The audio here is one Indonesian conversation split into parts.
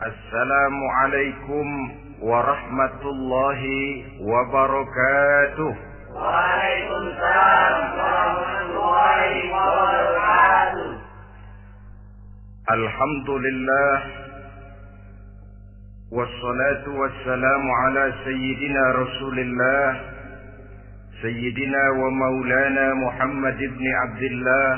Assalamualaikum warahmatullahi wabarakatuh. Waalaikumsalam warahmatullahi wabarakatuh. Alhamdulillah, wassalatu wassalamu ala sayyidina Rasulillah, sayyidina wa maulana Muhammad ibn Abdullah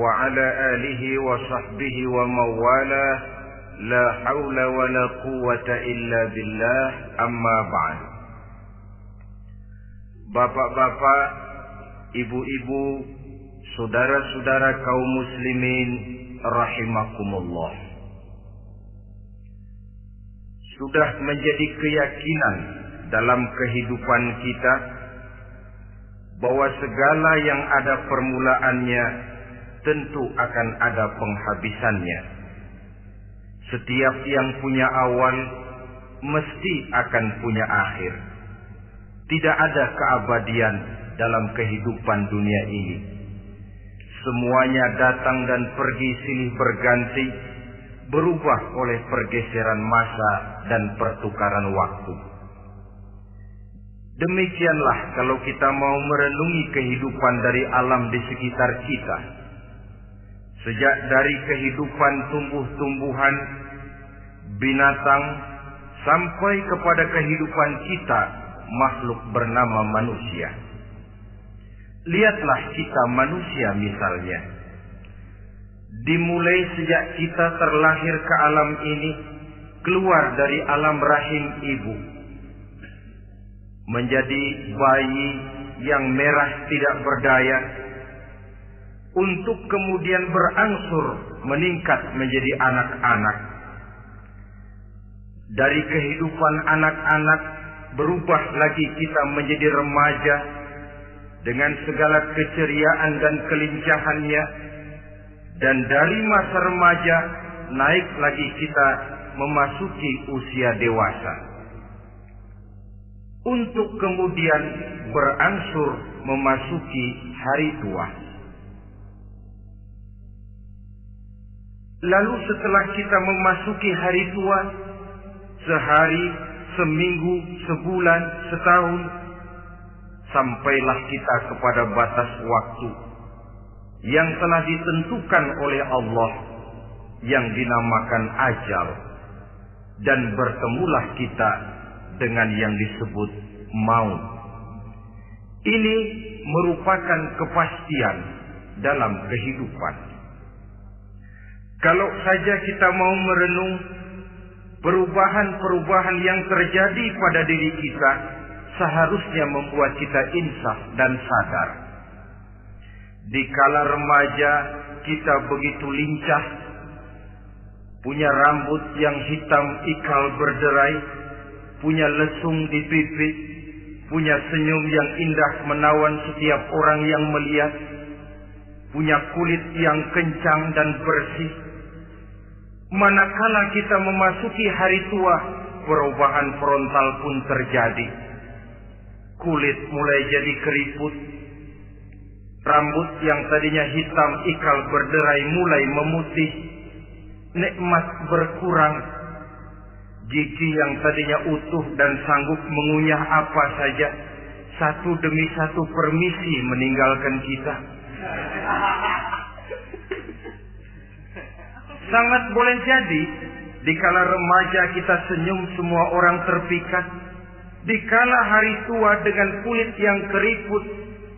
wa ala alihi wa sahbihi wa mawala. La haula wa la quwwata illa billah, amma ba'd. Bapak-bapak, ibu-ibu, saudara-saudara kaum muslimin rahimakumullah. Sudah menjadi keyakinan dalam kehidupan kita bahwa segala yang ada permulaannya tentu akan ada penghabisannya. Setiap yang punya awal mesti akan punya akhir. Tidak ada keabadian dalam kehidupan dunia ini. Semuanya datang dan pergi silih berganti, berubah oleh pergeseran masa dan pertukaran waktu. Demikianlah kalau kita mau merenungi kehidupan dari alam di sekitar kita. Sejak dari kehidupan tumbuh-tumbuhan, binatang, sampai kepada kehidupan kita, makhluk bernama manusia. Lihatlah kita manusia misalnya. Dimulai sejak kita terlahir ke alam ini, keluar dari alam rahim ibu, menjadi bayi yang merah tidak berdaya, untuk kemudian berangsur meningkat menjadi anak-anak. Dari kehidupan anak-anak berubah lagi kita menjadi remaja dengan segala keceriaan dan kelincahannya, dan dari masa remaja naik lagi kita memasuki usia dewasa, untuk kemudian berangsur memasuki hari tua. Lalu setelah kita memasuki hari tua, sehari, seminggu, sebulan, setahun, sampailah kita kepada batas waktu yang telah ditentukan oleh Allah, yang dinamakan ajal, dan bertemulah kita dengan yang disebut maut. Ini merupakan kepastian dalam kehidupan. Kalau saja kita mau merenung perubahan-perubahan yang terjadi pada diri kita, seharusnya membuat kita insaf dan sadar. Di kala remaja kita begitu lincah, punya rambut yang hitam ikal berderai, punya lesung di pipi, punya senyum yang indah menawan setiap orang yang melihat, punya kulit yang kencang dan bersih. Manakala kita memasuki hari tua, perubahan frontal pun terjadi. Kulit mulai jadi keriput, rambut yang tadinya hitam ikal berderai mulai memutih, nikmat berkurang, gigi yang tadinya utuh dan sanggup mengunyah apa saja, satu demi satu permisi meninggalkan kita. Sangat boleh jadi, dikala remaja kita senyum semua orang terpikat. Dikala hari tua dengan kulit yang keriput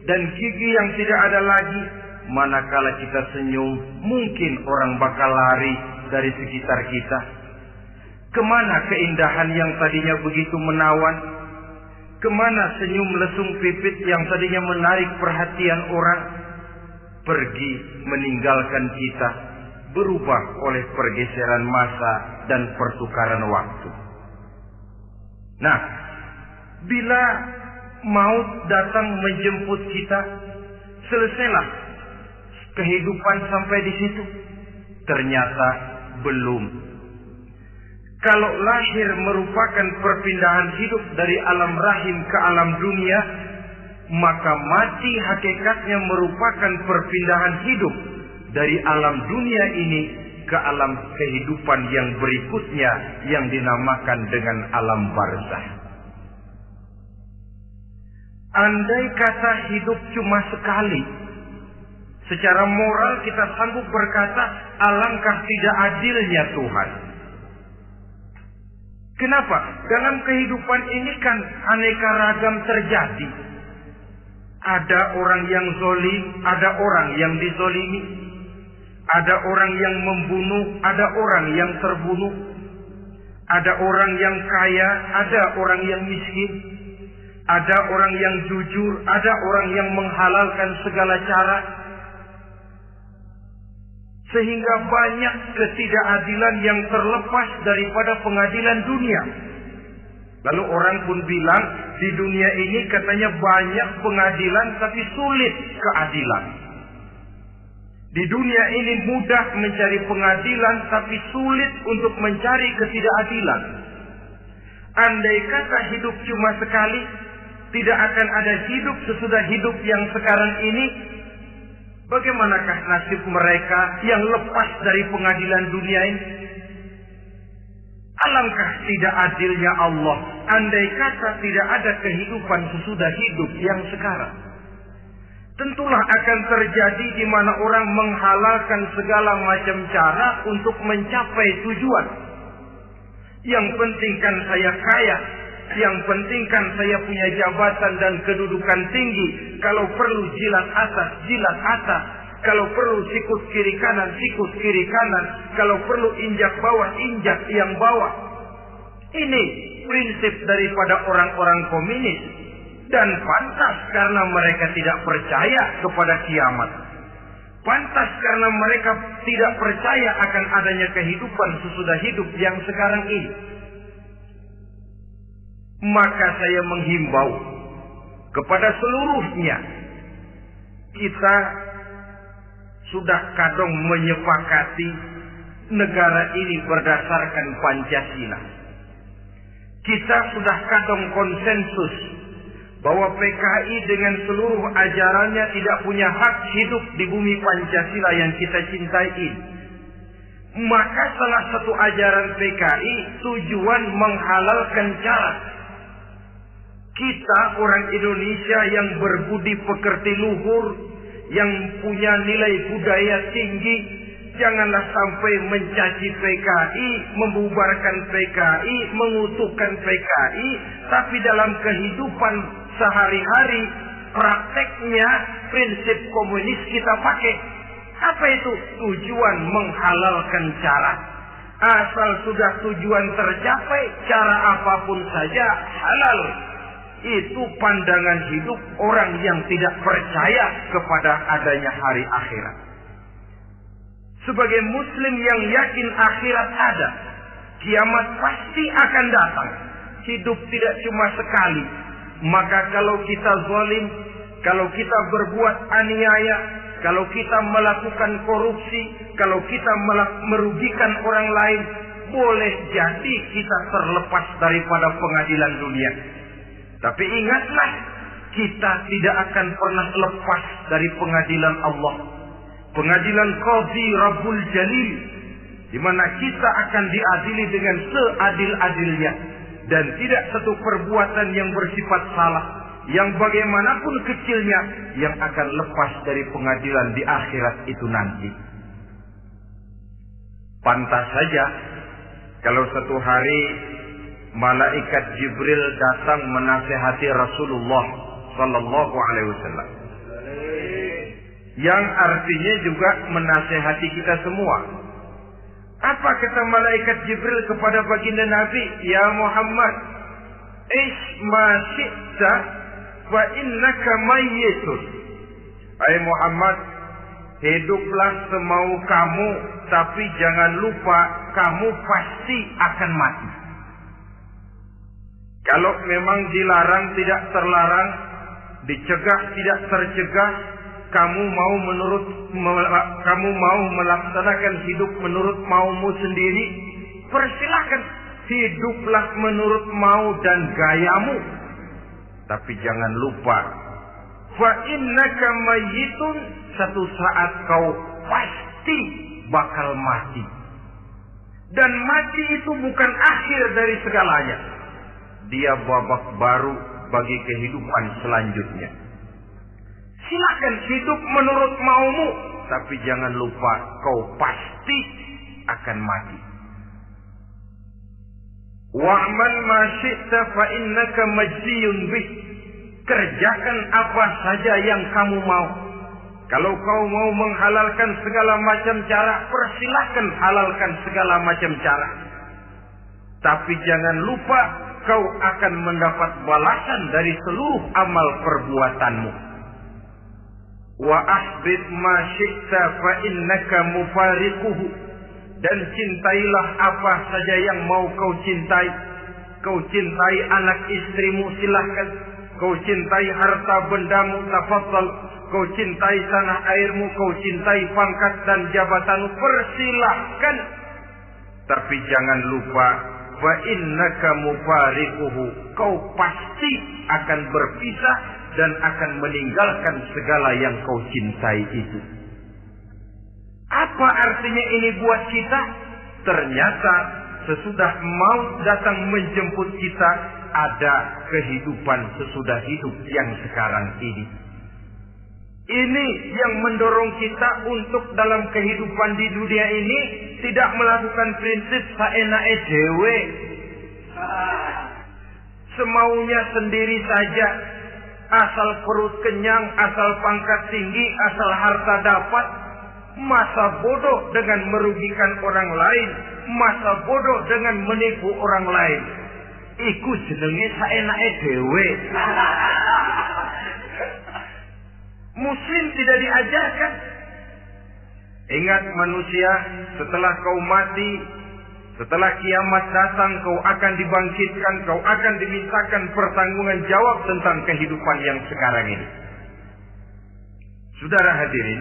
dan gigi yang tidak ada lagi, manakala kita senyum, mungkin orang bakal lari dari sekitar kita. Kemana keindahan yang tadinya begitu menawan? Kemana senyum lesung pipit yang tadinya menarik perhatian orang? Pergi meninggalkan kita, berubah oleh pergeseran masa dan pertukaran waktu. Nah, bila maut datang menjemput kita, selesailah kehidupan sampai di situ? Ternyata belum. Kalau lahir merupakan perpindahan hidup dari alam rahim ke alam dunia, maka mati hakikatnya merupakan perpindahan hidup dari alam dunia ini ke ke alam kehidupan yang berikutnya yang dinamakan dengan alam barzakh. Andai kata hidup cuma sekali, secara moral kita sanggup berkata, alangkah tidak adilnya Tuhan. Kenapa? Dalam kehidupan ini kan aneka ragam terjadi. Ada orang yang zalim, ada orang yang dizalimi. Ada orang yang membunuh, ada orang yang terbunuh. Ada orang yang kaya, ada orang yang miskin. Ada orang yang jujur, ada orang yang menghalalkan segala cara. Sehingga banyak ketidakadilan yang terlepas daripada pengadilan dunia. Lalu orang pun bilang, di dunia ini katanya banyak pengadilan tapi sulit keadilan. Di dunia ini mudah mencari pengadilan tapi sulit untuk mencari ketidakadilan. Andai kata hidup cuma sekali, tidak akan ada hidup sesudah hidup yang sekarang ini. Bagaimanakah nasib mereka yang lepas dari pengadilan dunia ini? Alangkah tidak adilnya Allah, andai kata tidak ada kehidupan sesudah hidup yang sekarang. Tentulah akan terjadi di mana orang menghalalkan segala macam cara untuk mencapai tujuan. Yang penting kan saya kaya, yang penting kan saya punya jabatan dan kedudukan tinggi. Kalau perlu jilat atas, jilat atas. Kalau perlu sikut kiri kanan, sikut kiri kanan. Kalau perlu injak bawah, injak yang bawah. Ini prinsip daripada orang-orang komunis. Dan pantas karena mereka tidak percaya kepada kiamat. Pantas karena mereka tidak percaya akan adanya kehidupan sesudah hidup yang sekarang ini. Maka saya menghimbau kepada seluruhnya, kita sudah kadung menyepakati negara ini berdasarkan Pancasila. Kita sudah kadung konsensus bahwa PKI dengan seluruh ajarannya tidak punya hak hidup di bumi Pancasila yang kita cintai ini. Maka salah satu ajaran PKI tujuan menghalalkan cara kita orang Indonesia yang berbudi pekerti luhur, yang punya nilai budaya tinggi, janganlah sampai mencaci PKI, membubarkan PKI, mengutuhkan PKI, tapi dalam kehidupan sehari-hari prakteknya prinsip komunis kita pakai. Apa itu? Tujuan menghalalkan cara. Asal sudah tujuan tercapai, cara apapun saja halal. Itu pandangan hidup orang yang tidak percaya kepada adanya hari akhirat. Sebagai muslim yang yakin akhirat ada, kiamat pasti akan datang. Hidup tidak cuma sekali. Maka kalau kita zalim, kalau kita berbuat aniaya, kalau kita melakukan korupsi, kalau kita merugikan orang lain, boleh jadi kita terlepas daripada pengadilan dunia. Tapi ingatlah, kita tidak akan pernah lepas dari pengadilan Allah. Pengadilan Qadhi Rabbul Jalil, di mana kita akan diadili dengan seadil-adilnya. Dan tidak satu perbuatan yang bersifat salah, yang bagaimanapun kecilnya, yang akan lepas dari pengadilan di akhirat itu nanti. Pantas saja kalau satu hari malaikat Jibril datang menasihati Rasulullah Sallallahu Alaihi Wasallam, yang artinya juga menasihati kita semua. Apa kata malaikat Jibril kepada baginda Nabi? Ya Muhammad, ish ma syi'ta wa innaka mayyitun. Hai Muhammad, hiduplah semau kamu, tapi jangan lupa kamu pasti akan mati. Kalau memang dilarang tidak terlarang, dicegah tidak tercegah, kamu mau melaksanakan hidup menurut maumu sendiri, persilahkan, hiduplah menurut mau dan gayamu. Tapi jangan lupa, fa innaka mayyitun, satu saat kau pasti bakal mati. Dan mati itu bukan akhir dari segalanya. Dia babak baru bagi kehidupan selanjutnya. Silakan hidup menurut maumu, tapi jangan lupa kau pasti akan mati. Wa'mal ma syi'ta fa innaka majziyun bih. Kerjakan apa saja yang kamu mau. Kalau kau mau menghalalkan segala macam cara, persilahkan halalkan segala macam cara. Tapi jangan lupa kau akan mendapat balasan dari seluruh amal perbuatanmu. Wa ahbib ma syi'ta fa innaka mufariquhu. Dan cintailah apa saja yang mau kau cintai. Kau cintai anak istrimu, silahkan. Kau cintai harta bendamu, tafadhal. Kau cintai tanah airmu, kau cintai pangkat dan jabatanmu, persilahkan. Tapi jangan lupa, fa innaka mufariquhu. Kau pasti akan berpisah dan akan meninggalkan segala yang kau cintai itu. Apa artinya ini buat kita? Ternyata sesudah maut datang menjemput kita, ada kehidupan sesudah hidup yang sekarang ini. Ini yang mendorong kita untuk dalam kehidupan di dunia ini tidak melakukan prinsip saenake dhewe, semaunya sendiri saja, asal perut kenyang, asal pangkat tinggi, asal harta dapat. Masa bodoh dengan merugikan orang lain, masa bodoh dengan menipu orang lain. Iku jenenge saenake dhewe. Muslim tidak diajarkan. Ingat manusia, setelah kau mati, setelah kiamat datang, kau akan dibangkitkan, kau akan dimintakan pertanggungan jawab tentang kehidupan yang sekarang ini. Saudara hadirin,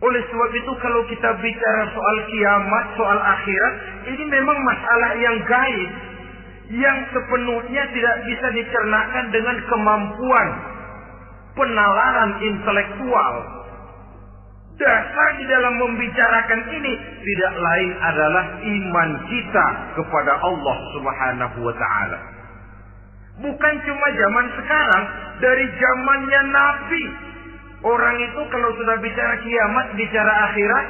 oleh sebab itu kalau kita bicara soal kiamat, soal akhirat, ini memang masalah yang gaib, yang sepenuhnya tidak bisa dicernakan dengan kemampuan penalaran intelektual. Dasar di dalam membicarakan ini tidak lain adalah iman kita kepada Allah Subhanahu wa ta'ala. Bukan cuma zaman sekarang, dari zamannya Nabi. Orang itu kalau sudah bicara kiamat, bicara akhirat,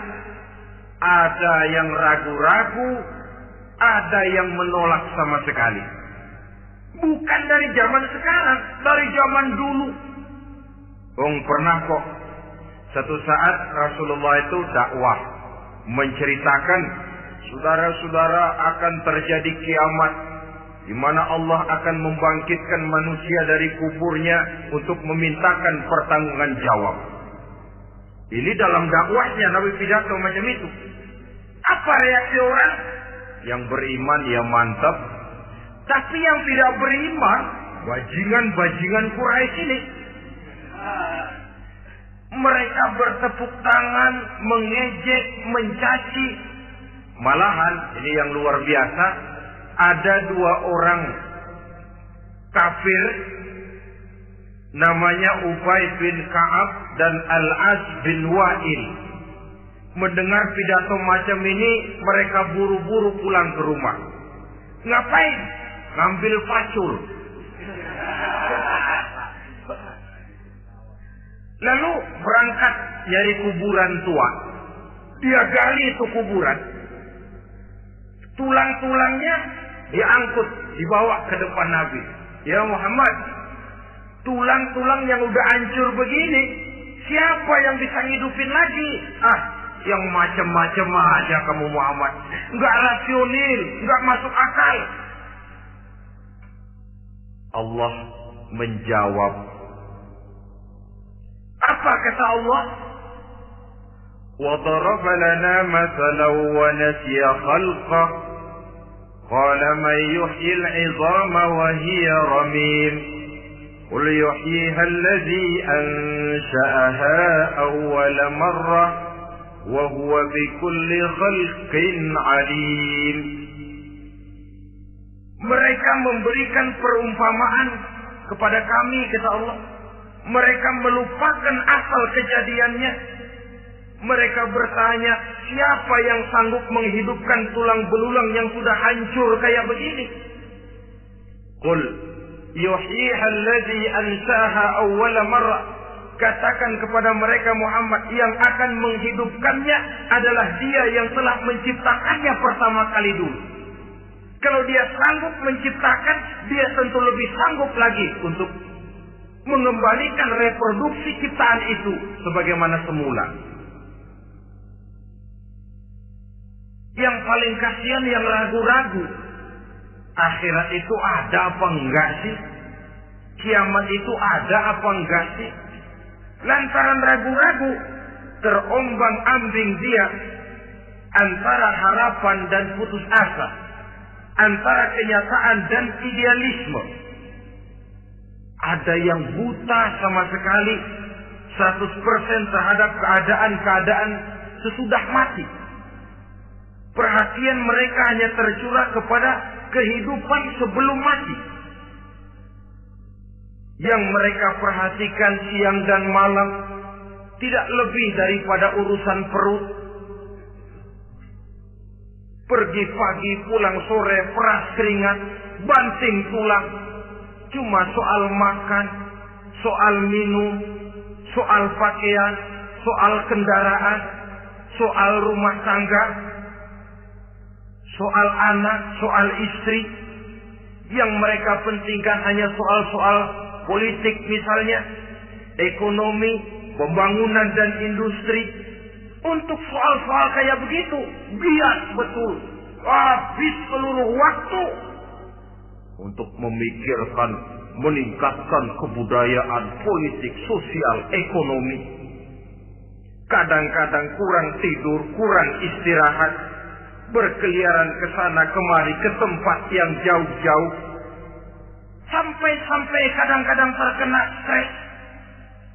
ada yang ragu-ragu, ada yang menolak sama sekali. Bukan dari zaman sekarang, dari zaman dulu. Pernah kok satu saat Rasulullah itu dakwah menceritakan, saudara-saudara, akan terjadi kiamat di mana Allah akan membangkitkan manusia dari kuburnya untuk memintakan pertanggungan jawab. Ini dalam dakwahnya Nabi pidato macam itu. Apa reaksi orang? Yang beriman ya mantap, tapi yang tidak beriman, bajingan-bajingan Quraisy ini, mereka bertepuk tangan, mengejek, mencaci. Malahan ini yang luar biasa, ada dua orang kafir namanya Ubay bin Ka'ab dan Al-As bin Wa'il. Mendengar pidato macam ini, mereka buru-buru pulang ke rumah. Ngapain? Ngambil pacul. Lalu berangkat nyari kuburan tua. Dia gali itu kuburan. Tulang-tulangnya diangkut, dibawa ke depan Nabi. Ya Muhammad, tulang-tulang yang udah hancur begini, siapa yang bisa ngidupin lagi? Yang macam-macam aja kamu Muhammad. Enggak rasional, enggak masuk akal. Allah menjawab. Apa kata Allah? وَضَرَبَ لَنَا مَثَلًا وَنَسِيَ خَلْقَهُ قَالَ مَنْ يُحْيِي الْعِظَامَ وَهِيَ رَمِيمٌ قُلْ يُحْيِيهَا الَّذِي أَنْشَأَهَا أَوَّلَ مَرَّةٍ وَهُوَ بِكُلِّ خَلْقٍ عَلِيمٌ. Mereka memberikan perumpamaan kepada kami, kata Allah. Mereka melupakan asal kejadiannya. Mereka bertanya, siapa yang sanggup menghidupkan tulang belulang yang sudah hancur kayak begini? Qul yuhyiha alladhi ansaha awwala marrah. Katakan kepada mereka Muhammad, yang akan menghidupkannya adalah Dia yang telah menciptakannya pertama kali dulu. Kalau Dia sanggup menciptakan, Dia tentu lebih sanggup lagi untuk mengembalikan reproduksi ciptaan itu sebagaimana semula. Yang paling kasihan yang ragu-ragu. Akhirat itu ada apa enggak sih? Kiamat itu ada apa enggak sih? Lantaran ragu-ragu, terombang-ambing dia antara harapan dan putus asa, antara kenyataan dan idealisme. Ada yang buta sama sekali 100% terhadap keadaan-keadaan sesudah mati. Perhatian mereka hanya tercurah kepada kehidupan sebelum mati. Yang mereka perhatikan siang dan malam tidak lebih daripada urusan perut. Pergi pagi, pulang sore, peras keringat, banting tulang. Cuma soal makan, soal minum, soal pakaian, soal kendaraan, soal rumah tangga, soal anak, soal istri. Yang mereka pentingkan hanya soal-soal politik misalnya, ekonomi, pembangunan dan industri. Untuk soal-soal kayak begitu, bias betul. Habis seluruh waktu untuk memikirkan, meningkatkan kebudayaan, politik, sosial, ekonomi. Kadang-kadang kurang tidur, kurang istirahat, berkeliaran ke sana kemari ke tempat yang jauh-jauh. Sampai kadang-kadang terkena stres,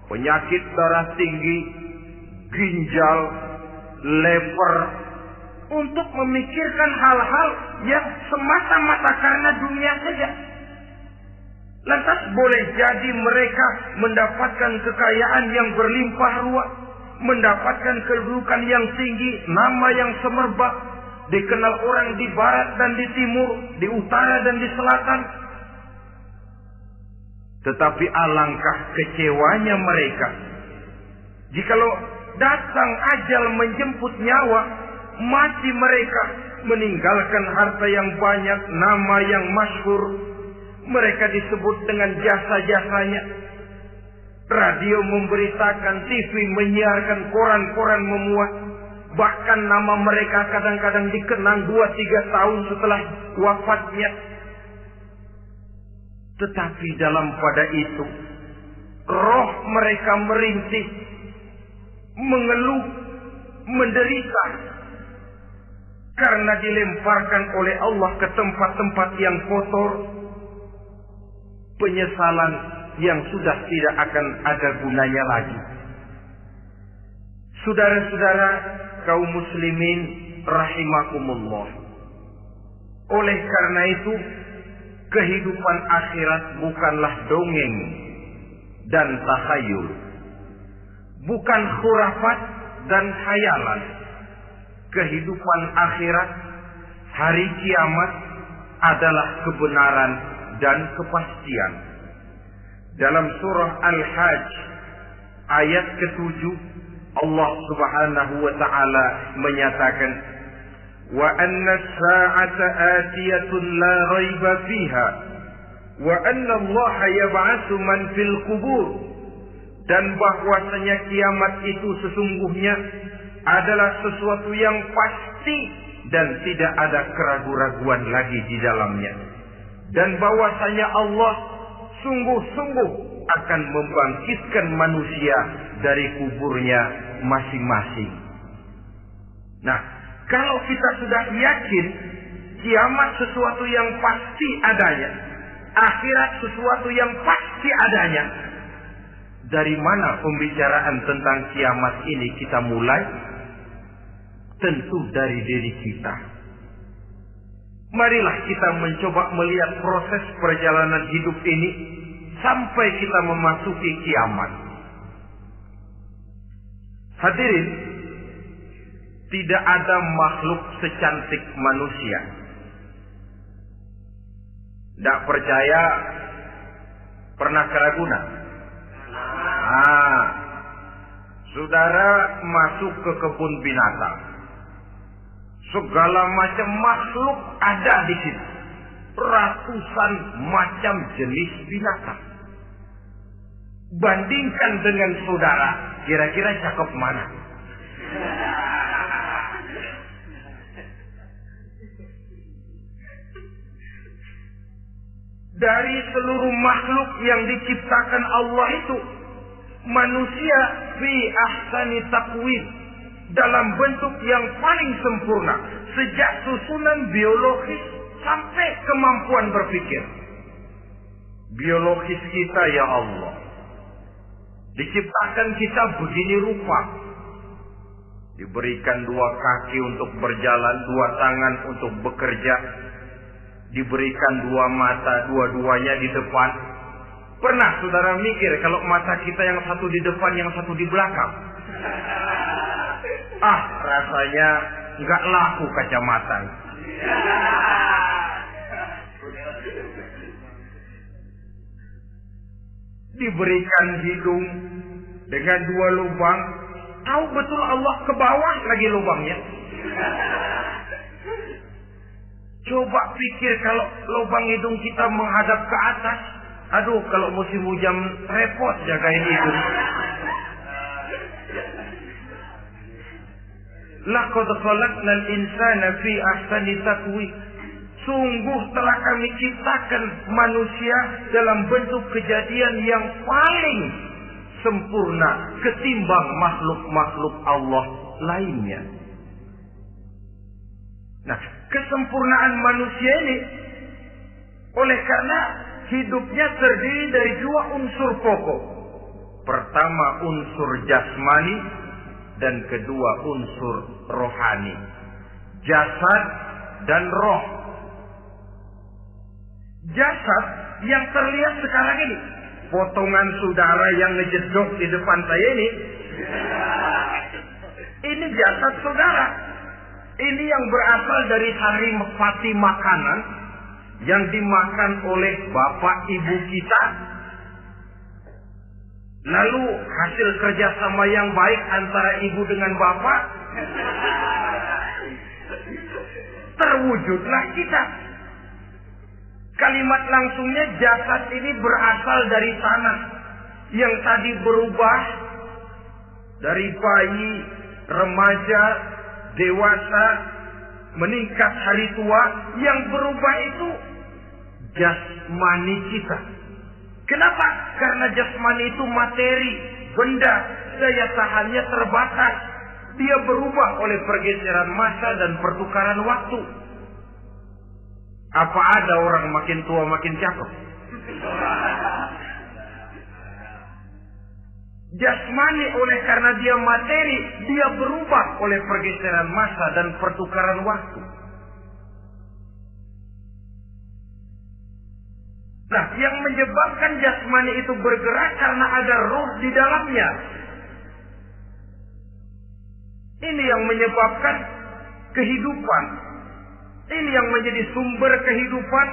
penyakit darah tinggi, ginjal, lever, untuk memikirkan hal-hal yang semata-mata karena dunia saja. Lantas boleh jadi mereka mendapatkan kekayaan yang berlimpah ruah, mendapatkan kedudukan yang tinggi, nama yang semerbak, dikenal orang di barat dan di timur, di utara dan di selatan. Tetapi alangkah kecewanya mereka jikalau datang ajal menjemput nyawa, mati mereka, meninggalkan harta yang banyak, nama yang masyhur. Mereka disebut dengan jasa-jasanya. Radio memberitakan, TV menyiarkan, koran-koran memuat. Bahkan nama mereka kadang-kadang dikenang 2-3 tahun setelah wafatnya. Tetapi dalam pada itu, roh mereka merintih, mengeluh, menderita, karena dilemparkan oleh Allah ke tempat-tempat yang kotor. Penyesalan yang sudah tidak akan ada gunanya lagi. Saudara-saudara kaum muslimin rahimakumullah. Oleh karena itu, kehidupan akhirat bukanlah dongeng dan takhayul, bukan khurafat dan khayalan. Kehidupan akhirat, hari kiamat adalah kebenaran dan kepastian. Dalam surah Al-Hajj ayat ke-7, Allah Subhanahu wa taala menyatakan, wa anna as-sa'ata atiyatun la raiba fiha wa anna Allah yab'atsu man fil qubur. Dan bahwasanya kiamat itu sesungguhnya adalah sesuatu yang pasti dan tidak ada keraguan-raguan lagi di dalamnya. Dan bahwasanya Allah sungguh-sungguh akan membangkitkan manusia dari kuburnya masing-masing. Nah, kalau kita sudah yakin kiamat sesuatu yang pasti adanya, akhirat sesuatu yang pasti adanya, dari mana pembicaraan tentang kiamat ini kita mulai? Tentu dari diri kita. Marilah kita mencoba melihat proses perjalanan hidup ini sampai kita memasuki kiamat. Hadirin, tidak ada makhluk secantik manusia. Tidak percaya, pernah ke Ragunan? Saudara masuk ke kebun binatang. Segala macam makhluk ada di situ. Ratusan macam jenis binatang. Bandingkan dengan saudara, kira-kira cakep mana? Dari seluruh makhluk yang diciptakan Allah itu, manusia fi ahsani taqwim, dalam bentuk yang paling sempurna, sejak susunan biologis sampai kemampuan berpikir. Biologis kita ya Allah, diciptakan kita begini rupa. Diberikan 2 kaki untuk berjalan, 2 tangan untuk bekerja. Diberikan 2 mata, dua-duanya di depan. Pernah saudara mikir kalau mata kita yang satu di depan, yang satu di belakang? Rasanya nggak laku kacamata. Diberikan hidung dengan 2 lubang. Tahu betul Allah ke bawah lagi lubangnya. Coba pikir kalau lubang hidung kita menghadap ke atas. Aduh, kalau musim hujan repot jagain hidung. Laqad khalaqnal insana fi ahsani taqwim. Sungguh telah kami ciptakan manusia dalam bentuk kejadian yang paling sempurna ketimbang makhluk-makhluk Allah lainnya. Nah, kesempurnaan manusia ini oleh karena hidupnya terdiri dari 2 unsur pokok. Pertama unsur jasmani dan kedua unsur rohani. Jasad dan roh. Jasad yang terlihat sekarang ini, potongan saudara yang ngejedok di depan saya ini jasad saudara. Ini yang berasal dari saripati makanan yang dimakan oleh bapak ibu kita. Lalu hasil kerjasama yang baik antara ibu dengan bapak, terwujudlah kita. Kalimat langsungnya jasad ini berasal dari tanah yang tadi berubah dari bayi, remaja, dewasa, meningkat hari tua. Yang berubah itu jasmani kita. Kenapa? Karena jasmani itu materi, benda, daya tahannya terbatas. Dia berubah oleh pergeseran masa dan pertukaran waktu. Apa ada orang makin tua makin cakep? Jasmani oleh karena dia materi, dia berubah oleh pergeseran masa dan pertukaran waktu. Nah, yang menyebabkan jasmani itu bergerak karena ada roh di dalamnya. Ini yang menyebabkan kehidupan. Ini yang menjadi sumber kehidupan,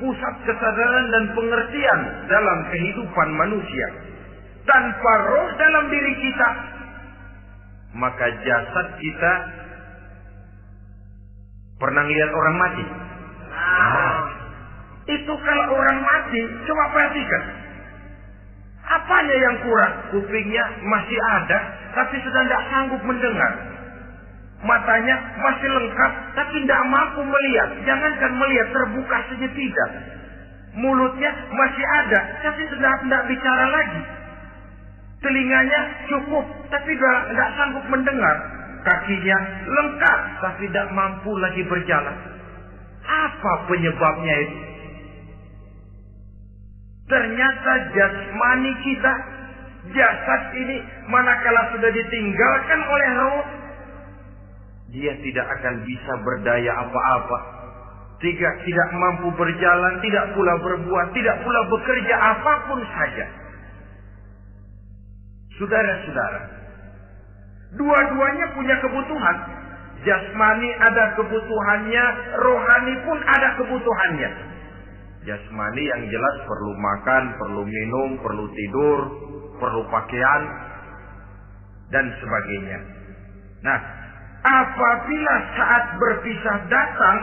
pusat kesadaran dan pengertian dalam kehidupan manusia. Tanpa roh dalam diri kita, maka jasad kita pernah lihat orang mati. Itu kalau orang mati, coba perhatikan. Apanya yang kurang? Kupingnya masih ada, tapi sudah tidak sanggup mendengar. Matanya masih lengkap, tapi tidak mampu melihat. Jangankan melihat, terbuka saja tidak. Mulutnya masih ada, tapi sudah tidak bicara lagi. Telinganya cukup, tapi tidak sanggup mendengar. Kakinya lengkap, tapi tidak mampu lagi berjalan. Apa penyebabnya itu? Ternyata jasmani kita, jasad ini, manakala sudah ditinggalkan oleh roh, dia tidak akan bisa berdaya apa-apa. Tidak mampu berjalan, tidak pula berbuat, tidak pula bekerja apapun saja. Saudara-saudara, dua-duanya punya kebutuhan. Jasmani ada kebutuhannya, rohani pun ada kebutuhannya. Jasmani yang jelas perlu makan, perlu minum, perlu tidur, perlu pakaian, dan sebagainya. Nah, apabila saat berpisah datang,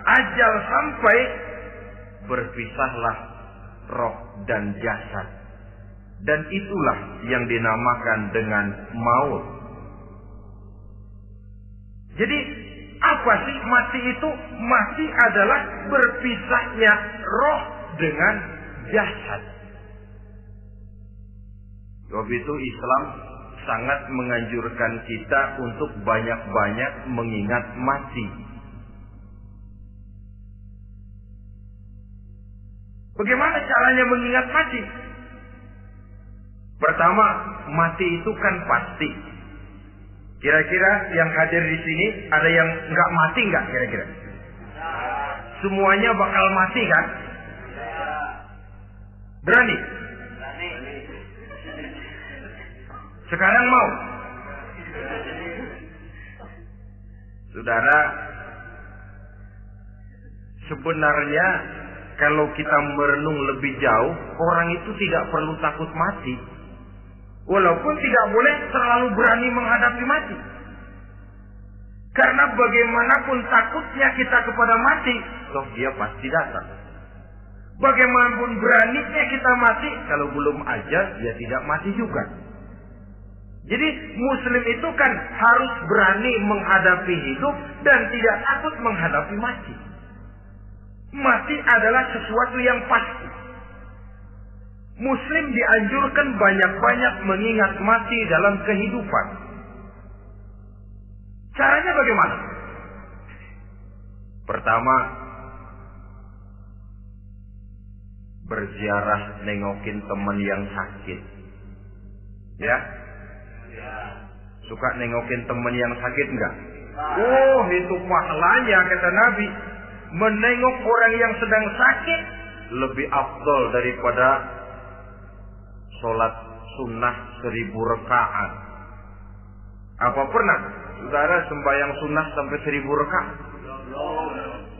ajal sampai, berpisahlah roh dan jasad. Dan itulah yang dinamakan dengan maut. Jadi apa sih mati itu? Mati adalah berpisahnya roh dengan jasad. Sebab itu Islam sangat menganjurkan kita untuk banyak-banyak mengingat mati. Bagaimana caranya mengingat mati? Pertama, mati itu kan pasti. Kira-kira yang hadir di sini ada yang nggak mati nggak kira-kira? Semuanya bakal mati kan? Berani? Sekarang mau? Saudara, sebenarnya kalau kita merenung lebih jauh, orang itu tidak perlu takut mati. Walaupun tidak boleh terlalu berani menghadapi mati. Karena bagaimanapun takutnya kita kepada mati, toh dia pasti datang. Bagaimanapun beraninya kita mati, kalau belum ajal, dia tidak mati juga. Jadi Muslim itu kan harus berani menghadapi hidup dan tidak takut menghadapi mati. Mati adalah sesuatu yang pasti. Muslim dianjurkan banyak-banyak mengingat mati dalam kehidupan. Caranya bagaimana? Pertama, berziarah nengokin teman yang sakit. Ya? Suka nengokin teman yang sakit enggak? Oh, itu pahalanya kata Nabi. Menengok orang yang sedang sakit lebih afdal daripada sholat sunnah 1000 rakaat. Apa pernah saudara sembahyang sunnah sampai 1000 rakaat?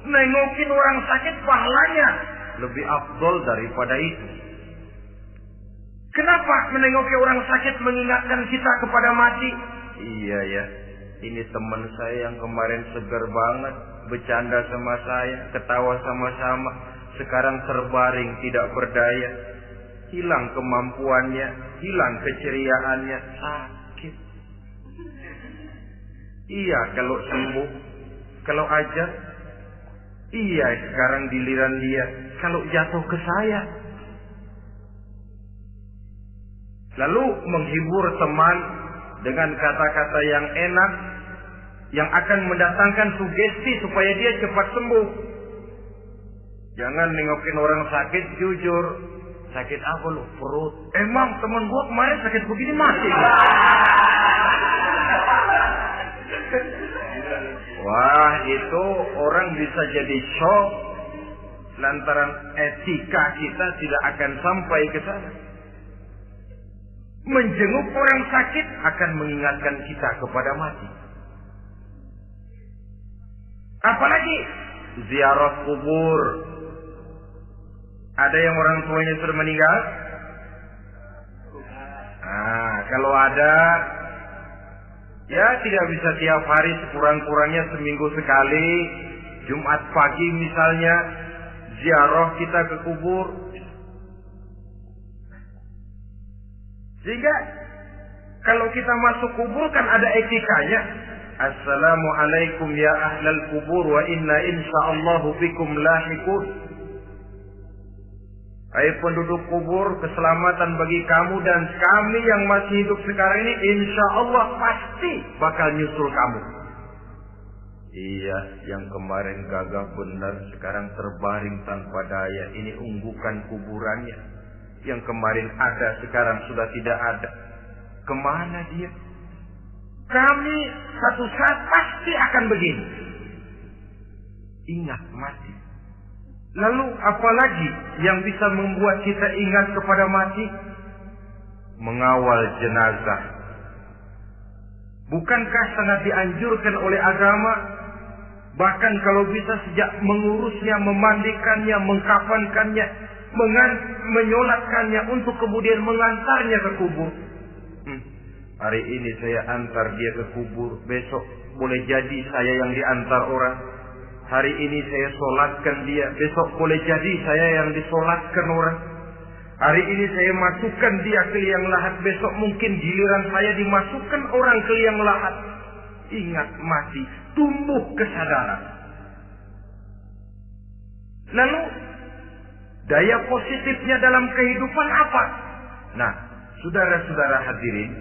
Nengokin orang sakit pahalanya lebih afdal daripada itu. Kenapa menengoki orang sakit mengingatkan kita kepada mati? Iya ya, ini teman saya yang kemarin segar banget, bercanda sama saya, ketawa sama-sama, sekarang terbaring tidak berdaya. Hilang kemampuannya, hilang keceriaannya, sakit. Iya kalau sembuh, kalau ajal, iya sekarang giliran dia, kalau jatuh ke saya. Lalu menghibur teman dengan kata-kata yang enak, yang akan mendatangkan sugesti supaya dia cepat sembuh. Jangan nengokin orang sakit, jujur. Sakit apa lu? Perut. Emang temen gua kemarin sakit begini mati. Wah, itu orang bisa jadi shock lantaran etika kita tidak akan sampai ke sana. Menjenguk orang sakit akan mengingatkan kita kepada mati. Apalagi ziarah kubur. Ada yang orang tuanya sudah meninggal? Nah, kalau ada, ya tidak bisa tiap hari, sekurang-kurangnya seminggu sekali. Jumat pagi misalnya, ziarah kita ke kubur. Sehingga kalau kita masuk kubur kan ada etikanya. Assalamualaikum ya ahlal kubur wa inna insyaallahu bikum lahiqun. Hai penduduk kubur, keselamatan bagi kamu dan kami yang masih hidup sekarang ini insya Allah pasti bakal nyusul kamu. Iya, yang kemarin gagah benar sekarang terbaring tanpa daya. Ini unggukan kuburannya. Yang kemarin ada sekarang sudah tidak ada. Kemana dia? Kami satu saat pasti akan begini. Ingat mati. Lalu apalagi yang bisa membuat kita ingat kepada mati? Mengawal jenazah. Bukankah sangat dianjurkan oleh agama? Bahkan kalau bisa sejak mengurusnya, memandikannya, mengkafankannya, menyolatkannya untuk kemudian mengantarnya ke kubur. Hari ini saya antar dia ke kubur, besok boleh jadi saya yang diantar orang. Hari ini saya solatkan dia, besok boleh jadi saya yang disolatkan orang. Hari ini saya masukkan dia ke liang lahat, besok mungkin giliran saya dimasukkan orang ke liang lahat. Ingat mati, tumbuh kesadaran. Lalu daya positifnya dalam kehidupan apa? Nah, saudara-saudara hadirin,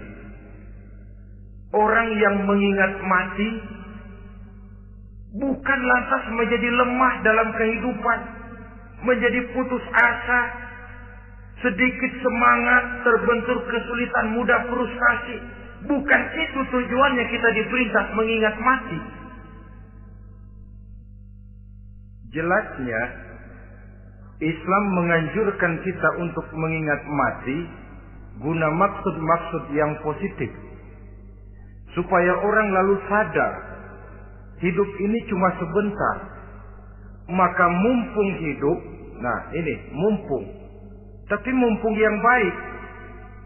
orang yang mengingat mati bukan lantas menjadi lemah dalam kehidupan, menjadi putus asa, sedikit semangat, terbentur kesulitan, mudah frustasi. Bukan itu tujuannya kita diperintah mengingat mati. Jelasnya Islam menganjurkan kita untuk mengingat mati guna maksud-maksud yang positif, supaya orang lalu sadar hidup ini cuma sebentar. Maka mumpung hidup, nah ini mumpung, tapi mumpung yang baik.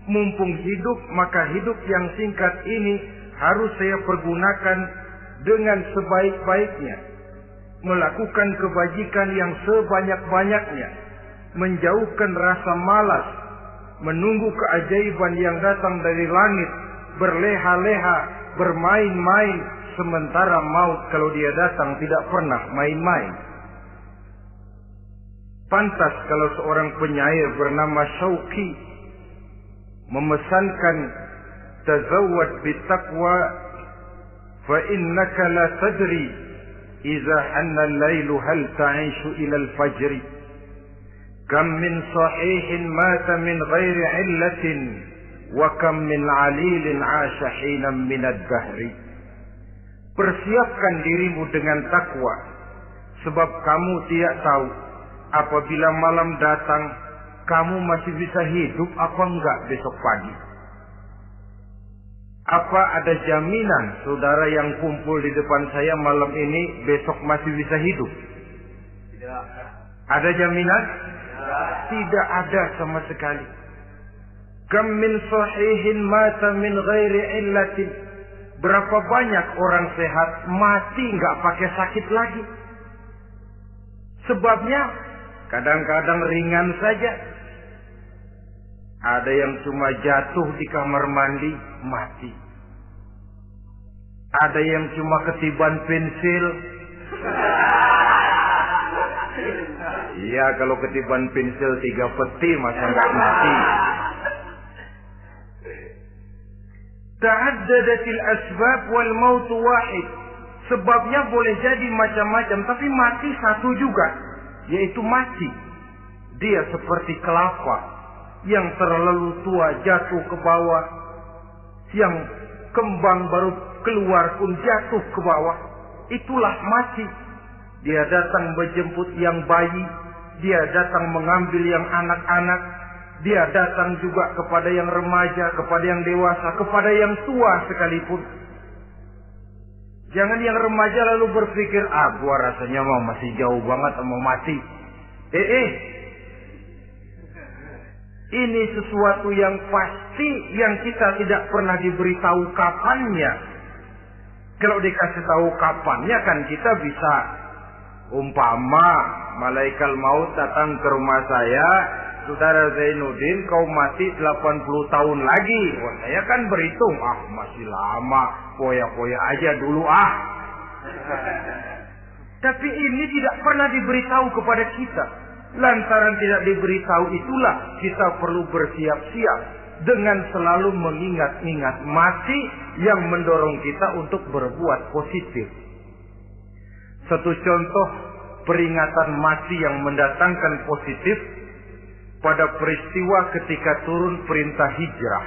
Mumpung hidup, maka hidup yang singkat ini harus saya pergunakan dengan sebaik-baiknya, melakukan kebajikan yang sebanyak-banyaknya, menjauhkan rasa malas, menunggu keajaiban yang datang dari langit, berleha-leha, bermain-main, sementara maut kalau dia datang tidak pernah main-main. Pantas kalau seorang penyair bernama Syauqi memesankan, tazawwad bitaqwa fa innaka la tadri idza hanna al-lailu hal ta'ishu ila al-fajr, kam min sahihin mata min ghairi illatin wa kam min alilin 'asha hina min ad-dahri. Persiapkan dirimu dengan takwa, sebab kamu tidak tahu apabila malam datang kamu masih bisa hidup apa enggak besok pagi. Apa ada jaminan saudara yang kumpul di depan saya malam ini besok masih bisa hidup? Tidak. Ada jaminan? Tidak ada sama sekali. Kam min sahihin mata min ghairi illatin. Berapa banyak orang sehat mati enggak pakai sakit lagi. Sebabnya kadang-kadang ringan saja. Ada yang cuma jatuh di kamar mandi, mati. Ada yang cuma ketiban pensil. Iya, kalau ketiban pensil 3 peti masa nggak mati. Ta'addadatil asbab wal mautu wahid. Sebabnya boleh jadi macam-macam, tapi mati satu juga, yaitu mati. Dia seperti kelapa yang terlalu tua jatuh ke bawah, yang kembang baru keluar pun jatuh ke bawah. Itulah mati. Dia datang menjemput yang bayi, dia datang mengambil yang anak-anak, dia datang juga kepada yang remaja, kepada yang dewasa, kepada yang tua sekalipun. Jangan yang remaja lalu berpikir, gua rasanya masih jauh banget mau mati. Ini sesuatu yang pasti yang kita tidak pernah diberitahu kapannya. Kalau dikasih tahu kapannya kan kita bisa, umpama malaikat maut datang ke rumah saya, saudara Zainuddin kau mati 80 tahun lagi. Wah, saya kan berhitung, masih lama, poya-poya aja dulu Tapi ini tidak pernah diberitahu kepada kita. Lantaran tidak diberitahu itulah kita perlu bersiap-siap dengan selalu mengingat-ingat mati yang mendorong kita untuk berbuat positif. Satu contoh peringatan mati yang mendatangkan positif pada peristiwa ketika turun perintah hijrah.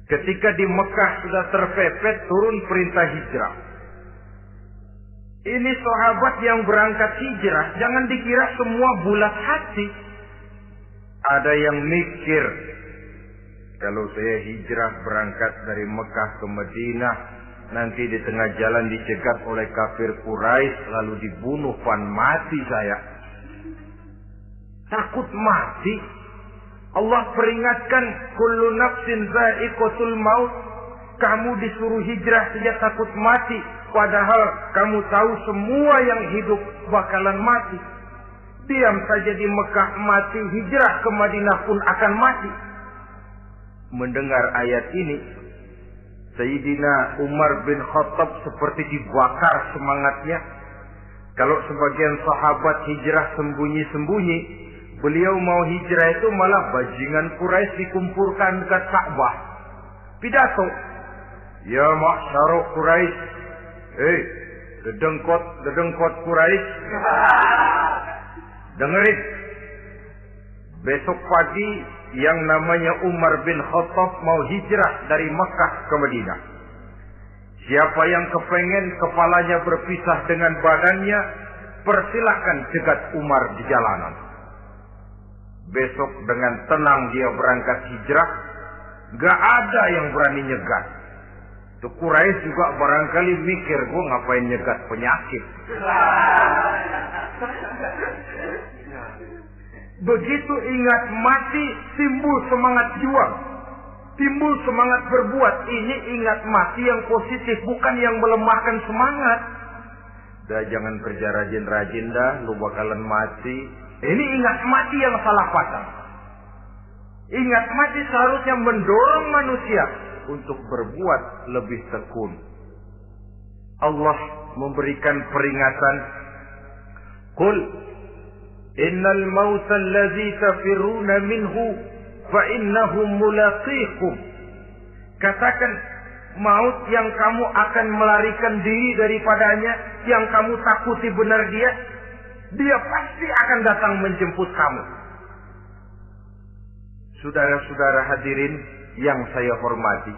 Ketika di Mekah sudah terpepet turun perintah hijrah. Ini sahabat yang berangkat hijrah, jangan dikira semua bulat hati. Ada yang mikir, kalau saya hijrah berangkat dari Mekah ke Madinah, nanti di tengah jalan dicegat oleh kafir Quraisy lalu dibunuh, mati saya. Takut mati. Allah peringatkan, kullu nafsin za'iqatul maut. Kamu disuruh hijrah saja takut mati, padahal kamu tahu semua yang hidup bakalan mati. Diam saja di Mekah mati, hijrah ke Madinah pun akan mati. Mendengar ayat ini, Sayyidina Umar bin Khattab seperti dibakar semangatnya. Kalau sebagian sahabat hijrah sembunyi-sembunyi, beliau mau hijrah itu malah bajingan Quraisy dikumpulkan dekat Ka'bah. Pidato, ya ma'syara Quraisy, dedengkot Quraisy, dengerin. Besok pagi yang namanya Umar bin Khattab mau hijrah dari Makkah ke Madinah. Siapa yang kepengen kepalanya berpisah dengan badannya, persilahkan cegat Umar di jalanan. Besok dengan tenang dia berangkat hijrah, gak ada yang berani nyegat. Tuh Quraisy juga barangkali mikir, gua ngapain nyegat penyakit. Begitu ingat mati, timbul semangat juang, timbul semangat berbuat. Ini ingat mati yang positif, bukan yang melemahkan semangat. Dah jangan kerja rajin-rajin dah, lu bakalan mati. Ini ingat mati yang salah pasang. Ingat mati seharusnya mendorong manusia untuk berbuat lebih tekun. Allah memberikan peringatan, Qul innal mauta allazi tafiruna minhu fa innahu mulaqikum. Katakan, maut yang kamu akan melarikan diri daripadanya, yang kamu takuti benar dia pasti akan datang menjemput kamu. Saudara-saudara hadirin yang saya hormati,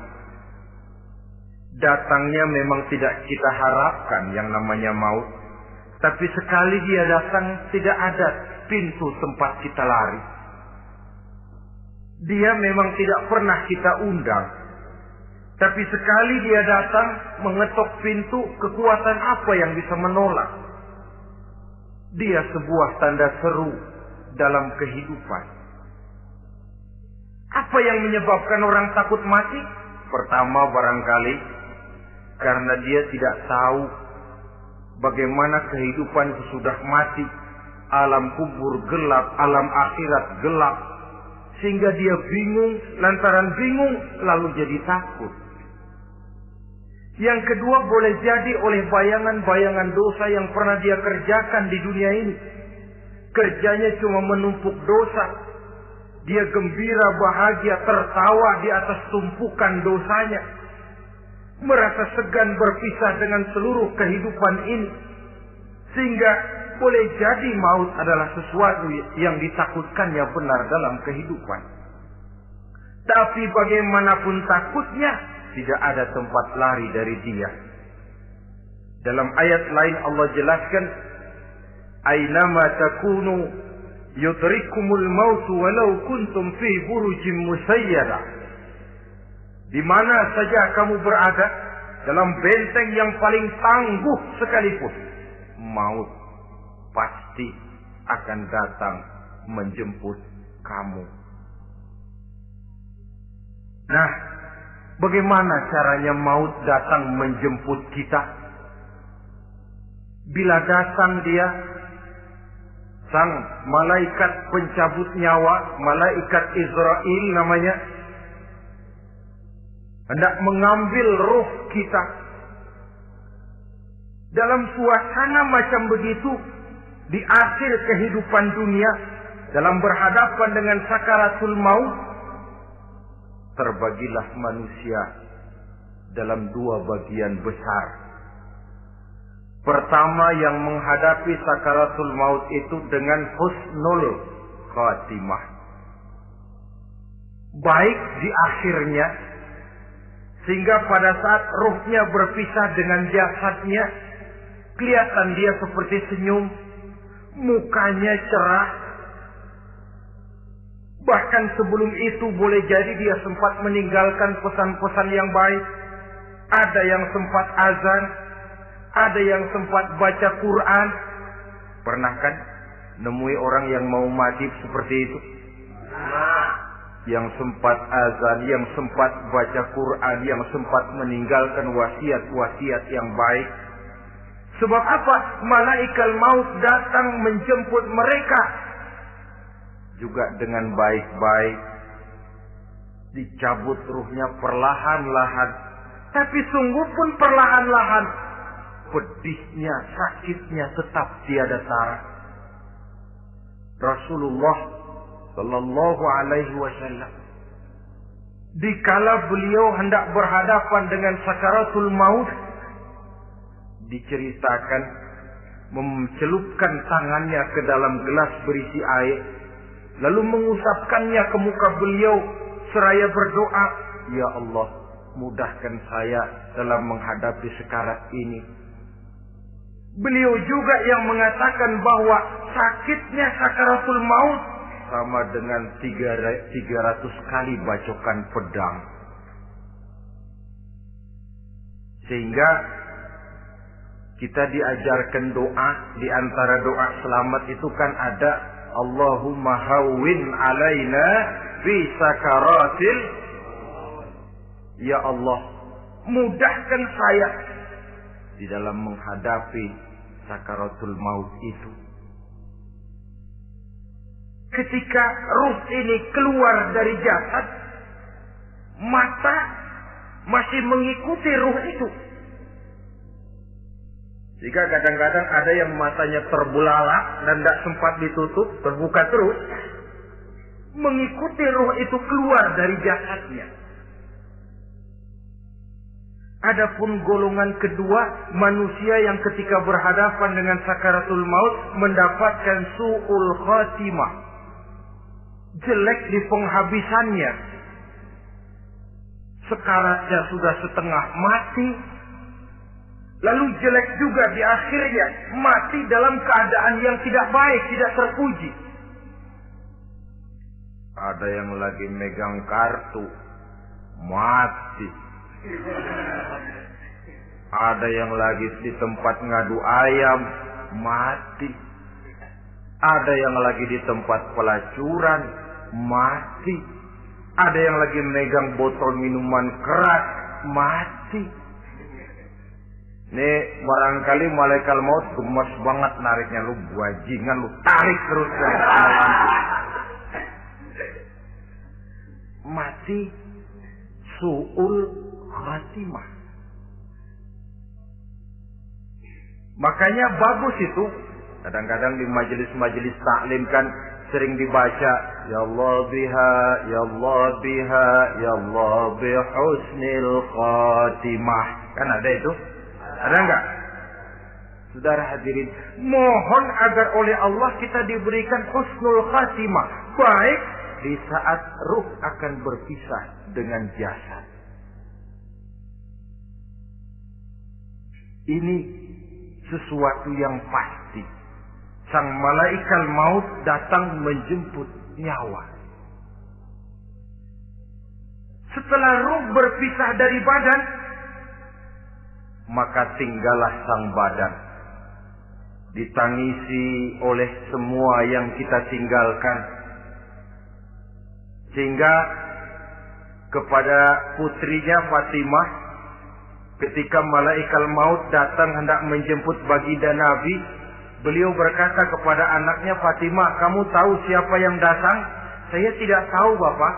datangnya memang tidak kita harapkan yang namanya maut. Tapi sekali dia datang, tidak ada pintu tempat kita lari. Dia memang tidak pernah kita undang. Tapi sekali dia datang, mengetok pintu, kekuatan apa yang bisa menolak? Dia sebuah tanda seru dalam kehidupan. Apa yang menyebabkan orang takut mati? Pertama barangkali karena dia tidak tahu bagaimana kehidupan sesudah mati. Alam kubur gelap, alam akhirat gelap. Sehingga dia bingung, lantaran bingung lalu jadi takut. Yang kedua boleh jadi oleh bayangan-bayangan dosa yang pernah dia kerjakan di dunia ini. Kerjanya cuma menumpuk dosa. Dia gembira, bahagia, tertawa di atas tumpukan dosanya. Merasa segan berpisah dengan seluruh kehidupan ini. Sehingga boleh jadi maut adalah sesuatu yang ditakutkannya benar dalam kehidupan. Tapi bagaimanapun takutnya, tidak ada tempat lari dari dia. Dalam ayat lain Allah jelaskan, Aynama takunu yudrikumul mautu walau kuntum fi burujim musayyada. Di mana saja kamu berada, dalam benteng yang paling tangguh sekalipun, maut pasti akan datang menjemput kamu. Nah, bagaimana caranya maut datang menjemput kita? Bila datang dia, sang malaikat pencabut nyawa, malaikat Israel namanya, hendak mengambil roh kita. Dalam suasana macam begitu, di akhir kehidupan dunia, dalam berhadapan dengan sakaratul maut, terbagilah manusia dalam dua bagian besar. Pertama, yang menghadapi sakaratul maut itu dengan husnul khatimah, baik di akhirnya, sehingga pada saat ruhnya berpisah dengan jasadnya, kelihatan dia seperti senyum, mukanya cerah. Bahkan sebelum itu boleh jadi dia sempat meninggalkan pesan-pesan yang baik. Ada yang sempat azan, ada yang sempat baca Quran. Pernah kan nemui orang yang mau mati seperti itu? Yang sempat azan, yang sempat baca Quran, yang sempat meninggalkan wasiat-wasiat yang baik. Sebab apa? Malaikat maut datang menjemput mereka juga dengan baik-baik. Dicabut ruhnya perlahan-lahan. Tapi sungguh pun perlahan-lahan. Pedihnya, sakitnya tetap tiada tara. Rasulullah Sallallahu Alaihi Wasallam, dikala beliau hendak berhadapan dengan sakaratul maut, diceritakan mencelupkan tangannya ke dalam gelas berisi air, lalu mengusapkannya ke muka beliau seraya berdoa, "Ya Allah, mudahkan saya dalam menghadapi sekarat ini." Beliau juga yang mengatakan bahwa sakitnya sakaratul maut sama dengan 300 kali bacokan pedang. Sehingga kita diajarkan doa, di antara doa selamat itu kan ada Allahumma hawwin alaina fi sakaratil. Ya Allah, mudahkan saya di dalam menghadapi sakaratul maut itu. Ketika ruh ini keluar dari jasad, mata masih mengikuti ruh itu. Jika kadang-kadang ada yang matanya terbelalak dan tidak sempat ditutup, terbuka terus, mengikuti ruh itu keluar dari jasadnya. Adapun golongan kedua, manusia yang ketika berhadapan dengan sakaratul maut mendapatkan su'ul khatimah, jelek di penghabisannya. Sekaratnya sudah setengah mati, lalu jelek juga di akhirnya, mati dalam keadaan yang tidak baik, tidak terpuji. Ada yang lagi megang kartu, mati. Ada yang lagi di tempat ngadu ayam, mati. Ada yang lagi di tempat pelacuran, mati. Ada yang lagi megang botol minuman keras, mati. Nih barangkali malaikat maut gemes banget nariknya, lu bajingan, lu tarik terus. Mati su'ul khatimah. Makanya bagus itu. Kadang-kadang di majelis-majelis taklim kan sering dibaca, Ya Allah biha, Ya Allah biha, Ya Allah bihusnil khatimah. Kan ada itu? Ada enggak? Saudara hadirin, mohon agar oleh Allah kita diberikan husnul khatimah, baik di saat ruh akan berpisah dengan jasad. Ini sesuatu yang pasti. Sang malaikat maut datang menjemput nyawa. Setelah ruh berpisah dari badan, maka tinggallah sang badan. Ditangisi oleh semua yang kita tinggalkan. Sehingga kepada putrinya Fatimah, ketika malaikat maut datang hendak menjemput baginda Nabi, beliau berkata kepada anaknya, Fatimah, kamu tahu siapa yang datang? Saya tidak tahu, Bapak.